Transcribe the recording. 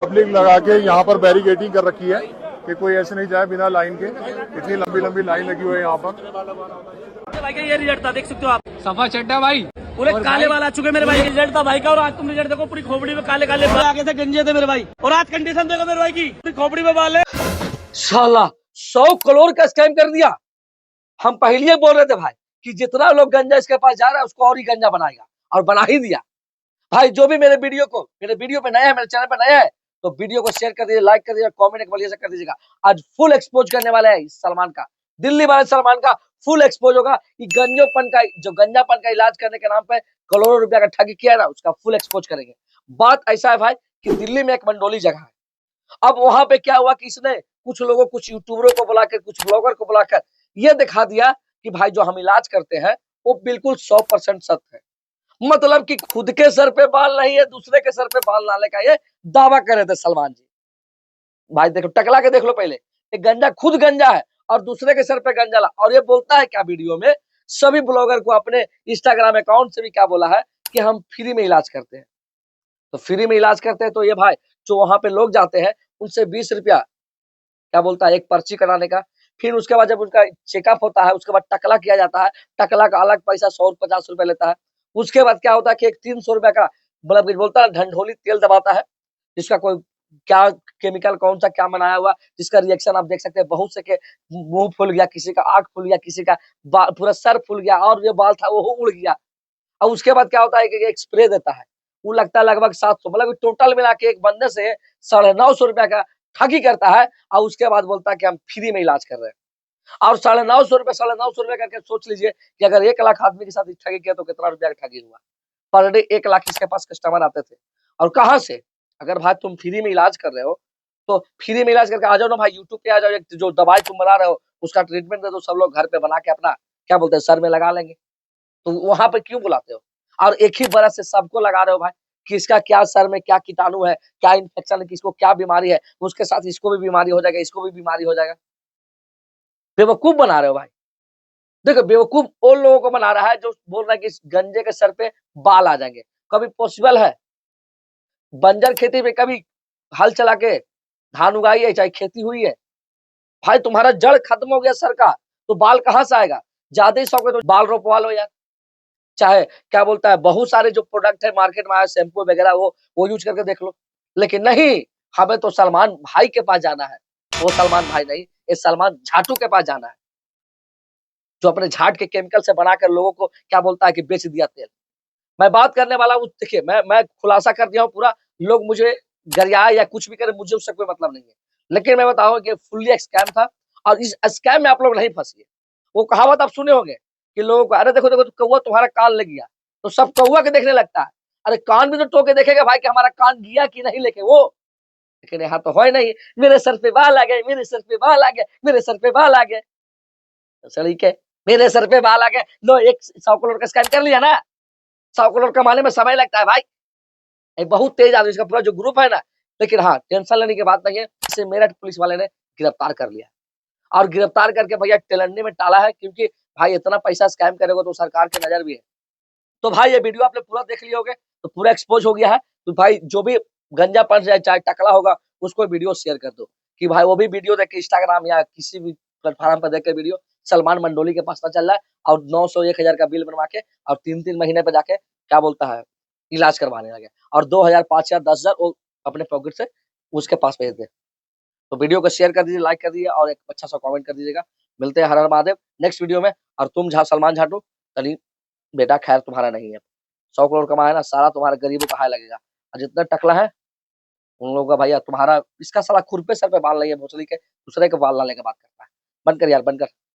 Public लगा के यहाँ पर बैरिकेडिंग कर रखी है कि कोई ऐसे नहीं जाए बिना लाइन के। इतनी लंबी लंबी लाइन लगी हुई है यहाँ पर। भाई का ये रिजल्ट था, देख सकते हो आप। सफा चड्डा भाई पूरे काले बाल आ चुके मेरे भाई। रिजल्ट था भाई का, और आज तुम रिजल्ट देखो, पूरी खोपड़ी में काले काले बाल आगे से गंजे थे मेरे भाई। और आज कंडीशन देखो मेरे भाई की, पूरी खोपड़ी में बाल है। साला 100 करोड़ का स्कैम कर दिया। हम पहले ही बोल रहे थे भाई कि जितना लोग गंजा इसके पास जा रहा है उसको और ही गंजा बनाएगा, और बना ही दिया। भाई जो भी मेरे वीडियो पे नया है, मेरे चैनल पे नया है, तो वीडियो को शेयर कर दीजिए, लाइक कर दीजिए, कमेंट एक बार कर दीजिएगा। आज फुल एक्सपोज करने वाला है इस सलमान का, दिल्ली वाले सलमान का फुल एक्सपोज होगा। ये गंजापन का इलाज करने के नाम पे करोड़ों रुपया का ठगी किया है ना, उसका फुल एक्सपोज करेंगे। बात ऐसा है भाई कि दिल्ली में एक मंडोली जगह है। अब वहां पे क्या हुआ कि इसने कुछ लोगों, कुछ यूट्यूबरों को बुलाकर, कुछ ब्लॉगर को बुलाकर ये दिखा दिया कि भाई जो हम इलाज करते हैं वो बिल्कुल 100% सत्य है। मतलब कि खुद के सर पे बाल नहीं है, दूसरे के सर पे बाल डालने का ये दावा कर रहे थे सलमान जी। भाई देखो, टकला के देख लो पहले, एक गंजा खुद गंजा है और दूसरे के सर पे गंजा ला, और ये बोलता है क्या वीडियो में, सभी ब्लॉगर को अपने इंस्टाग्राम अकाउंट से भी क्या बोला है कि हम फ्री में इलाज करते हैं। तो फ्री में इलाज करते हैं तो ये भाई जो वहां पे लोग जाते हैं उनसे 20 रुपया क्या बोलता है एक पर्ची कराने का। फिर उसके बाद जब उनका चेकअप होता है उसके बाद टकला किया जाता है, टकला का अलग पैसा 150 रुपए लेता है। उसके बाद क्या होता है कि एक 300 रुपए का मतलब कुछ बोलता है ढंढोली तेल दबाता है, जिसका कोई क्या केमिकल कौन सा क्या बनाया हुआ, जिसका रिएक्शन आप देख सकते हैं। बहुत से के मुंह फूल गया, किसी का आंख फूल गया, किसी का पूरा सर फूल गया, और जो बाल था वो उड़ गया। और उसके बाद क्या होता है कि एक स्प्रे देता है, वो लगता है लगभग 700, मतलब टोटल मिला के एक बंदे से 950 रुपया का ठगी करता है। और उसके बाद बोलता है कि हम फ्री में इलाज कर रहे हैं। और 950 रुपये करके सोच लीजिए कि अगर 1 लाख आदमी के साथ ठगी किया तो कितना रुपया का ठगी हुआ। पर डे 1 लाख इसके पास कस्टमर आते थे। और कहाँ से, अगर भाई तुम फ्री में इलाज कर रहे हो तो फ्री में इलाज करके आ जाओ ना भाई, यूट्यूब पे आ जाओ, जो दवाई तुम बना रहे हो उसका ट्रीटमेंट दे दो, सब लोग घर पे बना के अपना क्या बोलते हैं सर में लगा लेंगे। तो वहां पे क्यों बुलाते हो, और एक ही बरस से सबको लगा रहे हो भाई कि इसका क्या सर में क्या कीटाणु है, क्या इन्फेक्शन है, किसको क्या बीमारी है, उसके साथ इसको भी बीमारी हो जाएगा, इसको भी बीमारी हो जाएगा। बेवकूफ बना रहे हो भाई। देखो बेवकूफ उन लोगों को बना रहा है जो बोल रहा है कि इस गंजे के सर पे बाल आ जाएंगे। कभी पॉसिबल है? बंजर खेती में कभी हल चला के धान उगाई है, चाहे खेती हुई है? भाई तुम्हारा जड़ खत्म हो गया सर का, तो बाल कहाँ से आएगा? ज्यादा ही शौक है तो बाल रोपवा लो यार। चाहे क्या बोलता है, बहुत सारे जो प्रोडक्ट है मार्केट में आया, शैम्पू वगैरह, वो यूज करके देख लो। लेकिन नहीं, हमें तो सलमान भाई के पास जाना है। वो सलमान भाई नहीं, ये सलमान झाटू के पास जाना है, जो अपने झाट के केमिकल से बनाकर लोगों को क्या बोलता है कि बेच दिया तेल। मैं बात करने वाला हूँ, देखिए मैं खुलासा कर दिया हूँ पूरा। लोग मुझे गरियाए या कुछ भी करे, मुझे उससे कोई मतलब नहीं है। लेकिन मैं बताऊं कि फुल्ली स्कैम था, और इस स्कैम में आप लोग नहीं फंसिए। वो कहावत आप सुने होंगे कि लोगों को, अरे देखो देखो तो कौवा तुम्हारा कान लग गया, तो सब कौवा के देखने लगता है। अरे कान भी तो टोके देखेगा भाई कि हमारा कान गया कि नहीं लेके वो। लेकिन यहाँ तो है नहीं, मेरे सर पे बाल आ गए, मेरे सर पे बाल आ गए, मेरे सर पे बाल आ गए। तो सड़ी के मेरे सर पे बाल आ गए, लो एक 100 करोड़ का स्कैम कर लिया ना। 100 करोड़ कमाने में समय लगता है भाई, ये बहुत तेज आदमी, इसका पूरा जो ग्रुप है ना। लेकिन हाँ, टेंशन लेने की बात नहीं है, इसे मेरठ पुलिस वाले ने गिरफ्तार कर लिया। और गिरफ्तार करके भैया टेलंडी में टाला है, क्योंकि भाई इतना पैसा स्कैम करेगा तो सरकार की नजर भी है। तो भाई ये वीडियो आपने पूरा देख लिया होगे, तो पूरा एक्सपोज हो गया है। तो भाई जो भी गंजा पंच जाए चाहे टकला होगा, उसको वीडियो शेयर कर दो कि भाई वो भी वीडियो देख के इंस्टाग्राम या किसी भी प्लेटफॉर्म पर देख के वीडियो सलमान मंडोली के पास पता चल रहा है, और 900 1000 का बिल बनवा के और 3 3 महीने पे जाके क्या बोलता है इलाज करवाने लगे, और 2000 5000 10,000 वो अपने पॉकेट से उसके पास भेज दे। तो वीडियो को शेयर कर दीजिए, लाइक कर दीजिए, और एक अच्छा सा कमेंट कर दीजिएगा। मिलते हैं हर हर महादेव नेक्स्ट वीडियो में। और तुम सलमान झाटू तनी बेटा खैर तुम्हारा नहीं है। 100 करोड़ कमाया ना, सारा तुम्हारा गरीबों का हाय लगेगा। और जितना टकला है उन लोगों का भैया, तुम्हारा इसका साला खुरपे सर पे बाल नहीं है भोसड़ी के, दूसरे के बाल लाने की बात करता है। बंद कर यार, बंद कर।